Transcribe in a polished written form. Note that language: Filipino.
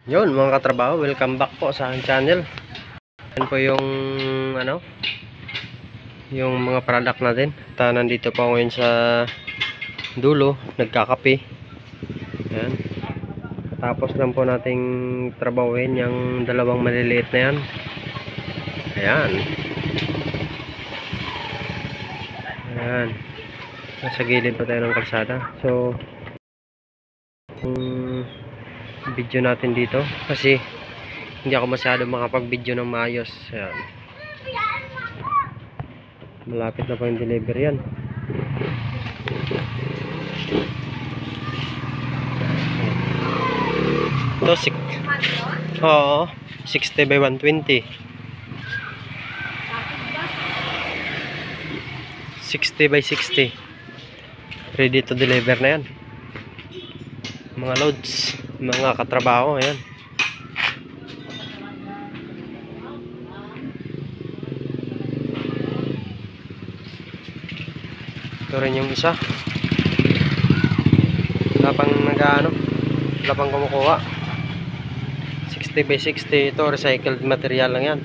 Yun mga katrabaho, welcome back po sa aking channel. Yan po yung yung mga product natin. Nandito po ngayon sa dulo, nagkakape. Yan. Tapos lang po nating trabahuin yung dalawang maliliit na yan. Ayan. Ayan. Nasa gilid pa tayo ng kalsada. So video natin dito kasi hindi ako masyado makapag-video ng maayos. Ayan. Malapit na po yung delivery yan. Ito, 60 by 120. 60 by 60. Ready to deliver na yan. Mga loads, mga katrabaho, ayan. Ito rin yung isa. Wala pang wala pang kumukuha. 60 by 60, ito recycled material lang yan.